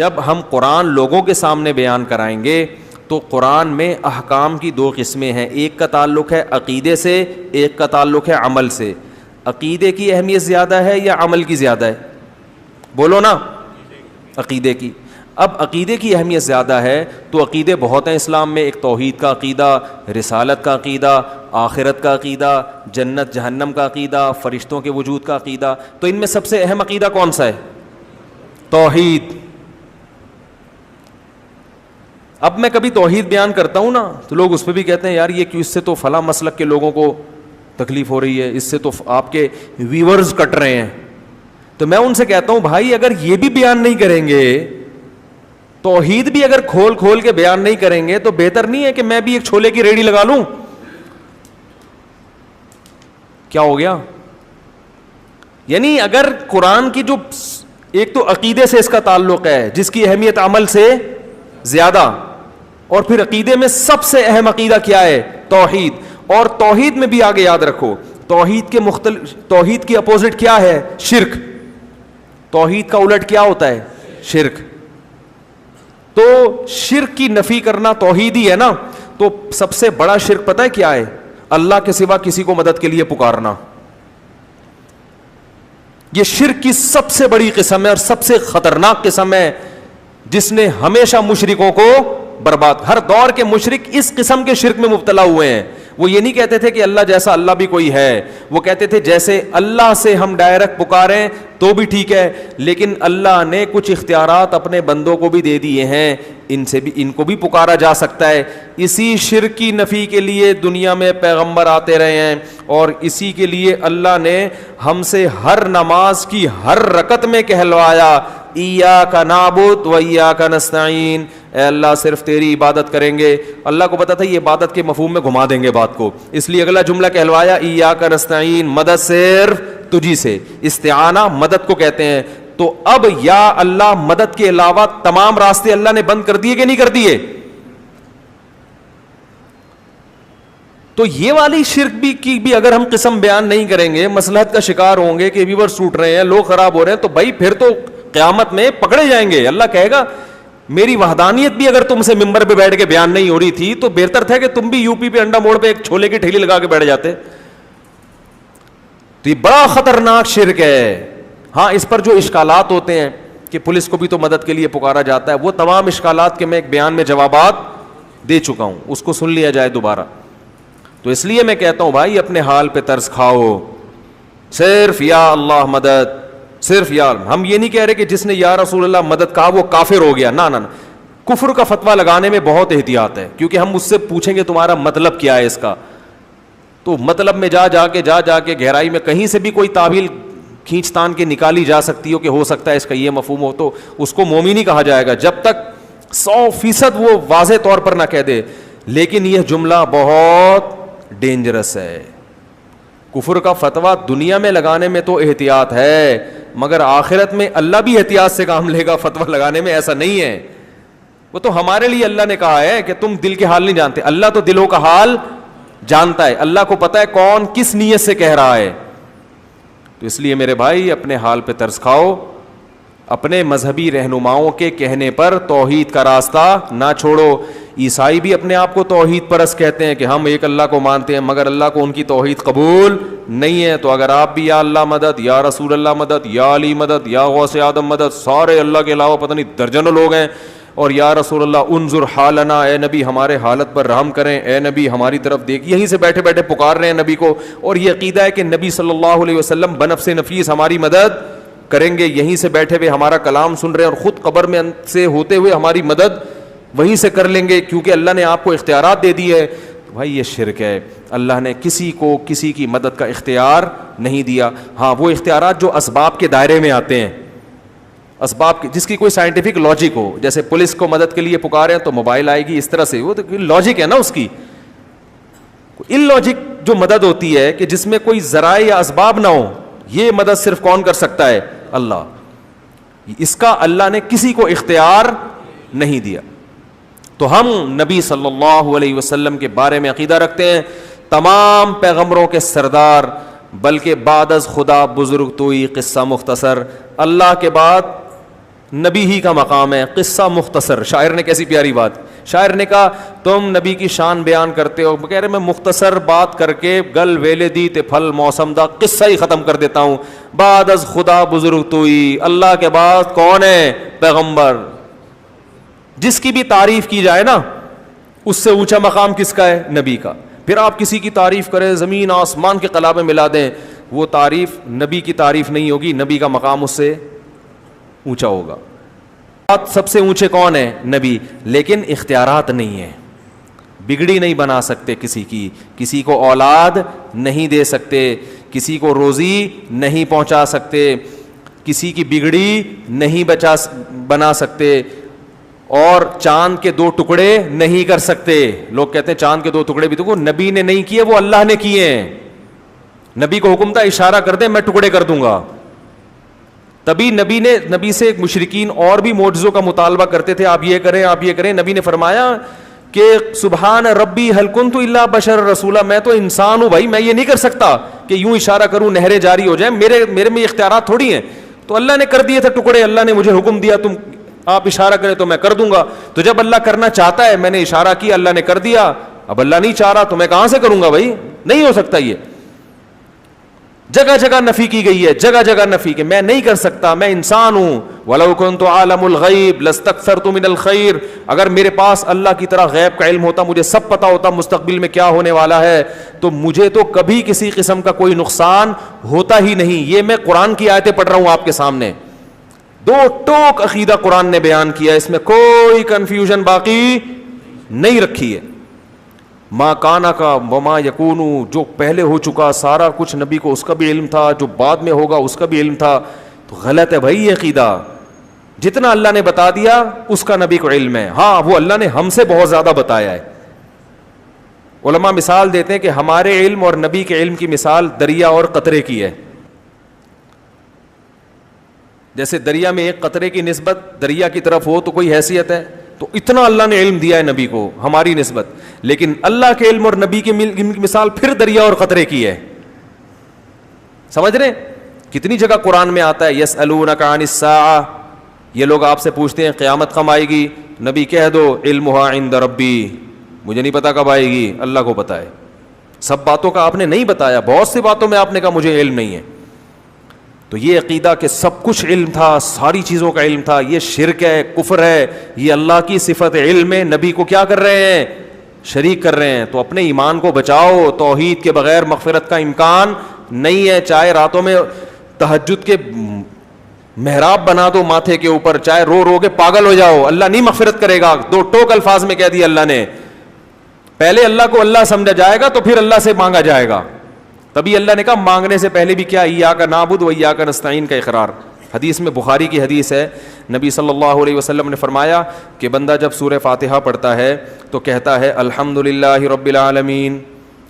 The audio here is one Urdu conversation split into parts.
جب ہم قرآن لوگوں کے سامنے بیان کرائیں گے تو قرآن میں احکام کی دو قسمیں ہیں, ایک کا تعلق ہے عقیدے سے, ایک کا تعلق ہے عمل سے. عقیدے کی اہمیت زیادہ ہے یا عمل کی زیادہ ہے؟ بولو نا. عقیدے کی. اب عقیدے کی اہمیت زیادہ ہے تو عقیدے بہت ہیں اسلام میں. ایک توحید کا عقیدہ, رسالت کا عقیدہ, آخرت کا عقیدہ, جنت جہنم کا عقیدہ, فرشتوں کے وجود کا عقیدہ. تو ان میں سب سے اہم عقیدہ کون سا ہے؟ توحید. اب میں کبھی توحید بیان کرتا ہوں نا تو لوگ اس پہ بھی کہتے ہیں یار یہ کیوں, اس سے تو فلاں مسلک کے لوگوں کو تکلیف ہو رہی ہے, اس سے تو آپ کے ویورز کٹ رہے ہیں. تو میں ان سے کہتا ہوں بھائی اگر یہ بھی بیان نہیں کریں گے, توحید بھی اگر کھول کھول کے بیان نہیں کریں گے, تو بہتر نہیں ہے کہ میں بھی ایک چھولے کی ریڑھی لگا لوں؟ کیا ہو گیا؟ یعنی اگر قرآن کی جو ایک تو عقیدے سے اس کا تعلق ہے جس کی اہمیت عمل سے زیادہ, اور پھر عقیدے میں سب سے اہم عقیدہ کیا ہے؟ توحید. اور توحید میں بھی آگے یاد رکھو توحید کی اپوزٹ کیا ہے؟ شرک. توحید کا الٹ کیا ہوتا ہے؟ شرک. تو شرک کی نفی کرنا توحید ہی ہے نا. تو سب سے بڑا شرک پتہ ہے کیا ہے؟ اللہ کے سوا کسی کو مدد کے لیے پکارنا. یہ شرک کی سب سے بڑی قسم ہے اور سب سے خطرناک قسم ہے جس نے ہمیشہ مشرکوں کو برباد. ہر دور کے مشرک اس قسم کے شرک میں مبتلا ہوئے ہیں. وہ یہ نہیں کہتے تھے کہ اللہ جیسا اللہ بھی کوئی ہے, وہ کہتے تھے جیسے اللہ سے ہم ڈائریکٹ پکاریں تو بھی ٹھیک ہے, لیکن اللہ نے کچھ اختیارات اپنے بندوں کو بھی دے دیے ہیں, ان کو بھی پکارا جا سکتا ہے. اسی شرک کی نفی کے لیے دنیا میں پیغمبر آتے رہے ہیں, اور اسی کے لیے اللہ نے ہم سے ہر نماز کی ہر رکعت میں کہلوایا ایاک نعبد و ایاک نستعین, اے اللہ صرف تیری عبادت کریں گے. اللہ کو پتا تھا یہ عبادت کے مفہوم میں گھما دیں گے بات کو, اس لیے اگلا جملہ کہلوایا ایاک نستعین, مدد صرف تجھی سے. استعانہ مدد کو کہتے ہیں. تو اب یا اللہ مدد کے علاوہ تمام راستے اللہ نے بند کر دیے کہ نہیں کر دیے؟ تو یہ والی شرک کی بھی اگر ہم قسم بیان نہیں کریں گے, مصلحت کا شکار ہوں گے کہ ویورز ٹوٹ رہے ہیں, لوگ خراب ہو رہے ہیں, تو بھائی پھر تو قیامت میں پکڑے جائیں گے. اللہ کہے گا میری وحدانیت بھی اگر تم سے ممبر پہ بیٹھ کے بیان نہیں ہو رہی تھی تو بہتر تھا کہ تم بھی یو پی پہ انڈا موڑ پہ ایک چھولے کی ٹھیلی لگا کے بیٹھ جاتے. تو یہ بڑا خطرناک شرک ہے. ہاں اس پر جو اشکالات ہوتے ہیں کہ پولیس کو بھی تو مدد کے لیے پکارا جاتا ہے, وہ تمام اشکالات کے میں ایک بیان میں جوابات دے چکا ہوں, اس کو سن لیا جائے دوبارہ. تو اس لیے میں کہتا ہوں بھائی اپنے حال پہ ترس کھاؤ, صرف یا اللہ مدد, صرف یا. ہم یہ نہیں کہہ رہے کہ جس نے یا رسول اللہ مدد کہا وہ کافر ہو گیا, نہ. کفر کا فتویٰ لگانے میں بہت احتیاط ہے, کیونکہ ہم اس سے پوچھیں گے تمہارا مطلب کیا ہے اس کا, تو مطلب میں جا کے گہرائی میں کہیں سے بھی کوئی تعویل کھینچ تان کے نکالی جا سکتی ہو کہ ہو سکتا ہے اس کا یہ مفہوم ہو, تو اس کو مومن ہی کہا جائے گا جب تک 100% وہ واضح طور پر نہ کہہ دے. لیکن یہ جملہ بہت ڈینجرس ہے. کفر کا فتویٰ دنیا میں لگانے میں تو احتیاط ہے, مگر آخرت میں اللہ بھی احتیاط سے کام لے گا فتویٰ لگانے میں, ایسا نہیں ہے. وہ تو ہمارے لیے اللہ نے کہا ہے کہ تم دل کے حال نہیں جانتے, اللہ تو دلوں کا حال جانتا ہے. اللہ کو پتا ہے کون کس نیت سے کہہ رہا ہے. تو اس لیے میرے بھائی اپنے حال پہ ترس کھاؤ, اپنے مذہبی رہنماؤں کے کہنے پر توحید کا راستہ نہ چھوڑو. عیسائی بھی اپنے آپ کو توحید پرست کہتے ہیں کہ ہم ایک اللہ کو مانتے ہیں, مگر اللہ کو ان کی توحید قبول نہیں ہے. تو اگر آپ بھی یا اللہ مدد, یا رسول اللہ مدد, یا علی مدد, یا غوث آدم مدد, سارے اللہ کے علاوہ پتہ نہیں درجنوں لوگ ہیں, اور یا رسول اللہ انظر حالنا, اے نبی ہمارے حالت پر رحم کریں, اے نبی ہماری طرف دیکھ, یہیں سے بیٹھے بیٹھے پکار رہے ہیں نبی کو, اور یہ عقیدہ ہے کہ نبی صلی اللہ علیہ وسلم بنفس نفیس ہماری مدد کریں گے, یہیں سے بیٹھے ہوئے ہمارا کلام سن رہے ہیں, اور خود قبر میں سے ہوتے ہوئے ہماری مدد وہیں سے کر لیں گے کیونکہ اللہ نے آپ کو اختیارات دے دی ہے. تو بھائی یہ شرک ہے. اللہ نے کسی کو کسی کی مدد کا اختیار نہیں دیا. ہاں وہ اختیارات جو اسباب کے دائرے میں آتے ہیں, اسباب جس کی کوئی سائنٹیفک لاجک ہو, جیسے پولیس کو مدد کے لیے پکارے تو موبائل آئے گی اس طرح سے, وہ تو لاجک ہے نا اس کی. ان لاجک جو مدد ہوتی ہے کہ جس میں کوئی ذرائع یا اسباب نہ ہو, یہ مدد صرف کون کر سکتا ہے؟ اللہ. اس کا اللہ نے کسی کو اختیار نہیں دیا. تو ہم نبی صلی اللہ علیہ وسلم کے بارے میں عقیدہ رکھتے ہیں تمام پیغمبروں کے سردار, بلکہ بعد از خدا بزرگ توئی قصہ مختصر, اللہ کے بعد نبی ہی کا مقام ہے. قصہ مختصر. شاعر نے کیسی پیاری بات, شاعر نے کہا تم نبی کی شان بیان کرتے ہو, کہہ رہے میں مختصر بات کر کے گل ویلے دی تے پھل موسم دا قصہ ہی ختم کر دیتا ہوں. بعد از خدا بزرگ توئی, اللہ کے بعد کون ہے؟ پیغمبر. جس کی بھی تعریف کی جائے نا, اس سے اونچا مقام کس کا ہے؟ نبی کا. پھر آپ کسی کی تعریف کریں, زمین آسمان کے قلابے ملا دیں, وہ تعریف نبی کی تعریف نہیں ہوگی, نبی کا مقام اس سے اونچا ہوگا. سب سے اونچے کون ہے؟ نبی. لیکن اختیارات نہیں ہیں, بگڑی نہیں بنا سکتے کسی کی, کسی کو اولاد نہیں دے سکتے, کسی کو روزی نہیں پہنچا سکتے, کسی کی بگڑی نہیں بنا سکتے, اور چاند کے 2 ٹکڑے نہیں کر سکتے. لوگ کہتے ہیں چاند کے 2 ٹکڑے بھی تو وہ نبی نے نہیں کیے, وہ اللہ نے کیے ہیں. نبی کو حکم تھا اشارہ کر دیں میں ٹکڑے کر دوں گا. تبھی نبی سے ایک مشرکین اور بھی معجزوں کا مطالبہ کرتے تھے, آپ یہ کریں آپ یہ کریں. نبی نے فرمایا کہ سبحان ربی هل كنت الا بشر رسولا, میں تو انسان ہوں بھائی, میں یہ نہیں کر سکتا کہ یوں اشارہ کروں نہریں جاری ہو جائیں, میرے میں اختیارات تھوڑی ہیں. تو اللہ نے کر دیے تھے ٹکڑے, اللہ نے مجھے حکم دیا تم آپ اشارہ کریں تو میں کر دوں گا. تو جب اللہ کرنا چاہتا ہے, میں نے اشارہ کیا اللہ نے کر دیا, اب اللہ نہیں چاہ رہا تو میں کہاں سے کروں گا بھائی, نہیں ہو سکتا. یہ جگہ جگہ نفی کی گئی ہے, جگہ جگہ نفی کہ میں نہیں کر سکتا, میں انسان ہوں. وَلَوْ كُنْتُ عَالَمُ الْغَيْبِ لَاسْتَكْثَرْتُ مِنَ الْخَيْرِ, اگر میرے پاس اللہ کی طرح غیب کا علم ہوتا, مجھے سب پتا ہوتا مستقبل میں کیا ہونے والا ہے, تو مجھے تو کبھی کسی قسم کا کوئی نقصان ہوتا ہی نہیں. یہ میں قرآن کی آیتیں پڑھ رہا ہوں آپ کے سامنے, 2 ٹوک عقیدہ قرآن نے بیان کیا, اس میں کوئی کنفیوژن باقی نہیں رکھی ہے. ما کانا کا وما یکونو, جو پہلے ہو چکا سارا کچھ نبی کو اس کا بھی علم تھا, جو بعد میں ہوگا اس کا بھی علم تھا. تو غلط ہے بھائی یہ عقیدہ. جتنا اللہ نے بتا دیا اس کا نبی کو علم ہے. ہاں وہ اللہ نے ہم سے بہت زیادہ بتایا ہے. علماء مثال دیتے ہیں کہ ہمارے علم اور نبی کے علم کی مثال دریا اور قطرے کی ہے. جیسے دریا میں ایک قطرے کی نسبت دریا کی طرف ہو تو کوئی حیثیت ہے, تو اتنا اللہ نے علم دیا ہے نبی کو ہماری نسبت. لیکن اللہ کے علم اور نبی کی مثال پھر دریا اور قطرے کی ہے. سمجھ رہے ہیں؟ کتنی جگہ قرآن میں آتا ہے یسألونک عن الساعہ, یہ لوگ آپ سے پوچھتے ہیں قیامت کب آئے گی, نبی کہہ دو علمها عند ربی, مجھے نہیں پتا کب آئے گی, اللہ کو پتا ہے. سب باتوں کا آپ نے نہیں بتایا, بہت سی باتوں میں آپ نے کہا مجھے علم نہیں ہے. تو یہ عقیدہ کہ سب کچھ علم تھا, ساری چیزوں کا علم تھا, یہ شرک ہے, کفر ہے. یہ اللہ کی صفت علم ہے, نبی کو کیا کر رہے ہیں؟ شریک کر رہے ہیں. تو اپنے ایمان کو بچاؤ, توحید کے بغیر مغفرت کا امکان نہیں ہے. چاہے راتوں میں تہجد کے محراب بنا دو ماتھے کے اوپر, چاہے رو رو کے پاگل ہو جاؤ, اللہ نہیں مغفرت کرے گا. 2 ٹوک الفاظ میں کہہ دیا اللہ نے. پہلے اللہ کو اللہ سمجھا جائے گا تو پھر اللہ سے مانگا جائے گا. تبھی اللہ نے کہا مانگنے سے پہلے بھی کیا, ایاک نعبد و ایاک نستعین کا اقرار. حدیث میں, بخاری کی حدیث ہے, نبی صلی اللہ علیہ وسلم نے فرمایا کہ بندہ جب سورہ فاتحہ پڑھتا ہے تو کہتا ہے الحمدللہ رب العالمین,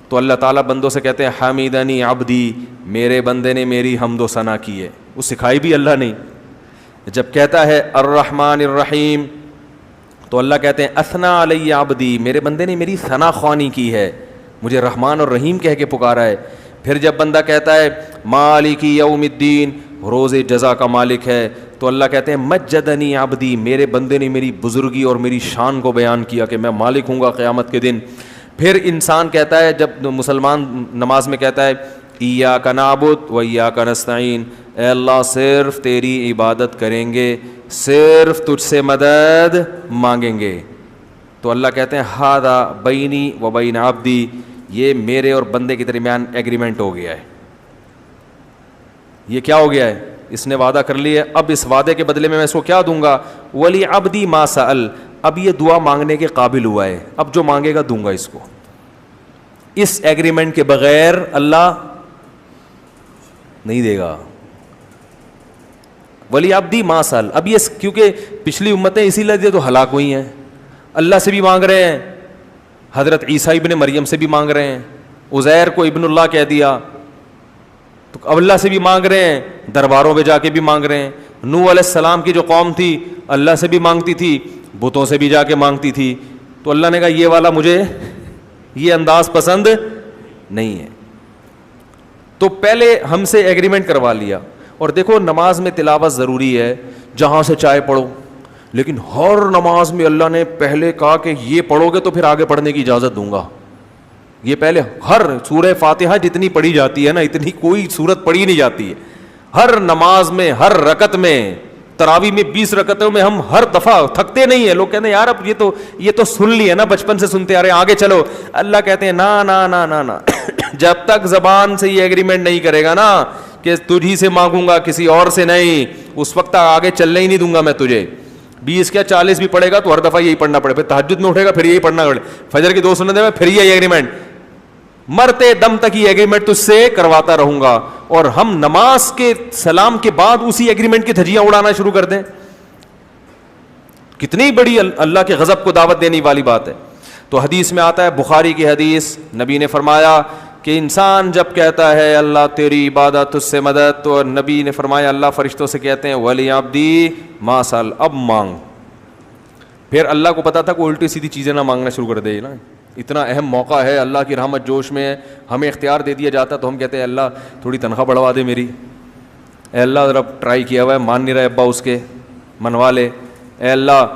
تو اللہ تعالیٰ بندوں سے کہتے ہیں حمیدنی عبدی, میرے بندے نے میری حمد و ثنا کی ہے. وہ سکھائی بھی اللہ نے. جب کہتا ہے الرحمن الرحیم تو اللہ کہتے ہیں اثنا علی عبدی, میرے بندے نے میری ثنا خوانی کی ہے, مجھے رحمان اور رحیم کہہ کے پکارا ہے. پھر جب بندہ کہتا ہے مالک یوم الدین, روز جزا کا مالک ہے, تو اللہ کہتے ہیں مجدنی عبدی, میرے بندے نے میری بزرگی اور میری شان کو بیان کیا کہ میں مالک ہوں گا قیامت کے دن. پھر انسان کہتا ہے, جب مسلمان نماز میں کہتا ہے ایاک نعبد و ایاک نستعین, اے اللہ صرف تیری عبادت کریں گے, صرف تجھ سے مدد مانگیں گے, تو اللہ کہتے ہیں ھذا بینی و بین عبدی, یہ میرے اور بندے کے درمیان ایگریمنٹ ہو گیا ہے. یہ کیا ہو گیا ہے؟ اس نے وعدہ کر لیا, اب اس وعدے کے بدلے میں اس کو کیا دوں گا, ولی عبدی ما سأل, اب یہ دعا مانگنے کے قابل ہوا ہے, اب جو مانگے گا دوں گا اس کو. اس ایگریمنٹ کے بغیر اللہ نہیں دے گا. ولی عبدی ما سأل, اب یہ کیونکہ پچھلی امتیں اسی لیے تو ہلاک ہوئی ہیں, اللہ سے بھی مانگ رہے ہیں, حضرت عیسیٰ ابن مریم سے بھی مانگ رہے ہیں, عزیر کو ابن اللہ کہہ دیا, تو اب اللہ سے بھی مانگ رہے ہیں, درباروں پہ جا کے بھی مانگ رہے ہیں. نوح علیہ السلام کی جو قوم تھی اللہ سے بھی مانگتی تھی, بتوں سے بھی جا کے مانگتی تھی, تو اللہ نے کہا یہ والا مجھے یہ انداز پسند نہیں ہے. تو پہلے ہم سے ایگریمنٹ کروا لیا. اور دیکھو نماز میں تلاوت ضروری ہے, جہاں سے چاہے پڑھو. لیکن ہر نماز میں اللہ نے پہلے کہا کہ یہ پڑھو گے تو پھر آگے پڑھنے کی اجازت دوں گا. یہ پہلے ہر سورہ فاتحہ جتنی پڑھی جاتی ہے نا, اتنی کوئی سورت پڑھی نہیں جاتی ہے. ہر نماز میں, ہر رکعت میں, تراویح میں 20 رکعتوں میں ہم ہر دفعہ تھکتے نہیں ہیں. لوگ کہتے ہیں یار اب یہ تو سن لی ہے نا, بچپن سے سنتے آ رہے ہیں, آگے چلو. اللہ کہتے ہیں نا نا نا نا نا, جب تک زبان سے یہ ایگریمنٹ نہیں کرے گا نا کہ تجھی سے مانگوں گا کسی اور سے نہیں, اس وقت آگے چلنے ہی نہیں دوں گا میں تجھے. 20 کیا 40 بھی پڑھے گا تو ہر دفعہ یہی پڑھنا پڑے, پھر تہجد میں اٹھے گا پھر یہی پڑھنا پڑے, فجر کی 2 سنتیں میں پھر یہی ایگریمنٹ, مرتے دم تک یہ ایگریمنٹ تجھ سے کرواتا رہوں گا. اور ہم نماز کے سلام کے بعد اسی ایگریمنٹ کی دھجیاں اڑانا شروع کر دیں, کتنی بڑی اللہ کے غضب کو دعوت دینے والی بات ہے. تو حدیث میں آتا ہے, بخاری کی حدیث, نبی نے فرمایا کہ انسان جب کہتا ہے اللہ تیری عبادت تجھ سے مدد, تو نبی نے فرمایا اللہ فرشتوں سے کہتے ہیں ولی عبدی ما سل, اب مانگ. پھر اللہ کو پتا تھا کہ الٹی سیدھی چیزیں نہ مانگنا شروع کر دے نا, اتنا اہم موقع ہے, اللہ کی رحمت جوش میں ہے, ہمیں اختیار دے دیا جاتا تو ہم کہتے ہیں اللہ تھوڑی تنخواہ بڑھوا دے میری, اے اللہ ذرا ٹرائی کیا ہوا ہے مان نہیں رہے ابا اس کے, منوا لے, اے اللہ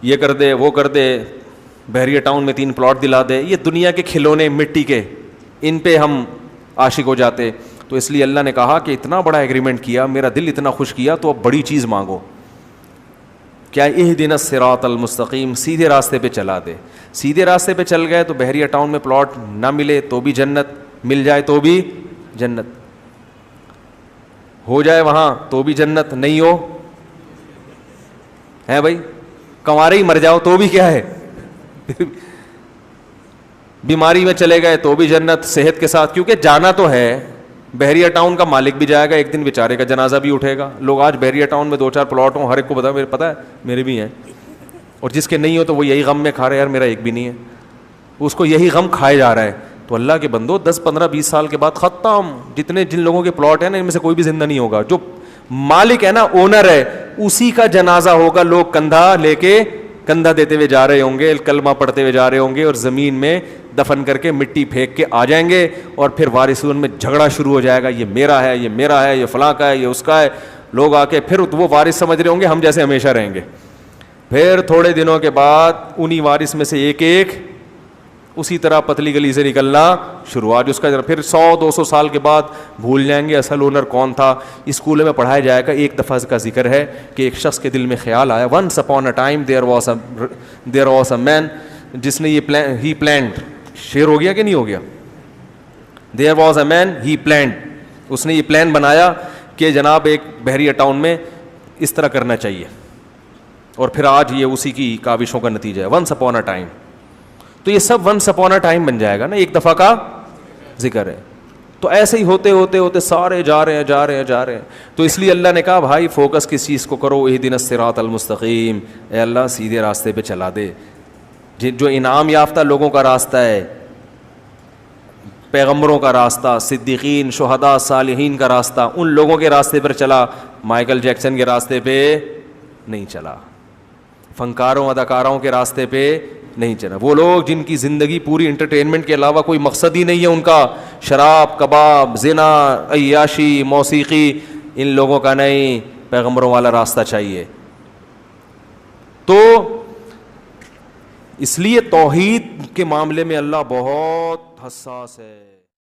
یہ کر دے وہ کر دے, بحریہ ٹاؤن میں 3 پلاٹ دلا دے. یہ دنیا کے کھلونے مٹی کے, ان پہ ہم عاشق ہو جاتے. تو اس لیے اللہ نے کہا کہ اتنا بڑا ایگریمنٹ کیا, میرا دل اتنا خوش کیا, تو اب بڑی چیز مانگو. کیا اہدنا الصراط المستقیم, سیدھے راستے پہ چلا دے. سیدھے راستے پہ چل گئے تو بحریہ ٹاؤن میں پلاٹ نہ ملے تو بھی جنت, مل جائے تو بھی جنت, ہو جائے وہاں تو بھی جنت, نہیں ہو ہے بھائی کنوارے ہی مر جاؤ تو بھی کیا ہے, بیماری میں چلے گئے تو بھی جنت, صحت کے ساتھ, کیونکہ جانا تو ہے. بحریہ ٹاؤن کا مالک بھی جائے گا ایک دن, بیچارے کا جنازہ بھی اٹھے گا. لوگ آج بحریہ ٹاؤن میں 2-4 پلاٹ ہوں, ہر ایک کو پتا ہے میرے بھی ہیں, اور جس کے نہیں ہو تو وہ یہی غم میں کھا رہے ہیں, یار میرا ایک بھی نہیں ہے, اس کو یہی غم کھائے جا رہا ہے. تو اللہ کے بندو 10-15-20 سال کے بعد ختم. جن لوگوں کے پلاٹ ہیں نا ان میں سے کوئی بھی زندہ نہیں ہوگا. جو مالک ہے نا, اونر ہے, اسی کا جنازہ ہوگا. لوگ کندھا لے کے کندھا دیتے ہوئے جا رہے ہوں گے, کلمہ پڑھتے ہوئے جا رہے ہوں گے, اور زمین میں دفن کر کے مٹی پھینک کے آ جائیں گے. اور پھر وارثون میں جھگڑا شروع ہو جائے گا, یہ میرا ہے, یہ میرا ہے, یہ فلاں کا ہے, یہ اس کا ہے. لوگ آ کے پھر وہ وارث سمجھ رہے ہوں گے ہم جیسے ہمیشہ رہیں گے. پھر تھوڑے دنوں کے بعد انہی وارث میں سے ایک اسی طرح پتلی گلی سے نکلنا شروع. آج اس کا پھر 100-200 سال کے بعد بھول جائیں گے اصل اونر کون تھا. اسکول میں پڑھایا جائے گا. ایک دفعہ کا ذکر ہے کہ ایک شخص کے دل میں خیال آیا, once upon a time there was a man, جس نے یہ ہی پلانڈ, شعر ہو گیا کہ نہیں ہو گیا, دیر was a main he planned, اس نے یہ پلان بنایا کہ جناب ایک بحریہ ٹاؤن میں اس طرح کرنا چاہیے. اور پھر آج یہ اسی کی کاوشوں کا نتیجہ ہے, ونس اپون اے ٹائم. تو یہ سب ونس اپون اے ٹائم بن جائے گا نا, ایک دفعہ کا ذکر ہے. تو ایسے ہی ہوتے ہوتے ہوتے سارے جا رہے ہیں. تو اس لیے اللہ نے کہا بھائی فوکس کس چیز کو کرو, اہدنا الصراط المستقیم, اے اللہ سیدھے راستے پہ چلا دے. جو انعام یافتہ لوگوں کا راستہ ہے, پیغمبروں کا راستہ, صدیقین, شہداء, صالحین کا راستہ, ان لوگوں کے راستے پر چلا, مائیکل جیکسن کے راستے پہ نہیں چلا, فنکاروں اداکاروں کے راستے پہ نہیں چلا. وہ لوگ جن کی زندگی پوری انٹرٹینمنٹ کے علاوہ کوئی مقصد ہی نہیں ہے ان کا, شراب, کباب, زنا, عیاشی, موسیقی, ان لوگوں کا نہیں, پیغمبروں والا راستہ چاہیے. تو اس لیے توحید کے معاملے میں اللہ بہت حساس ہے.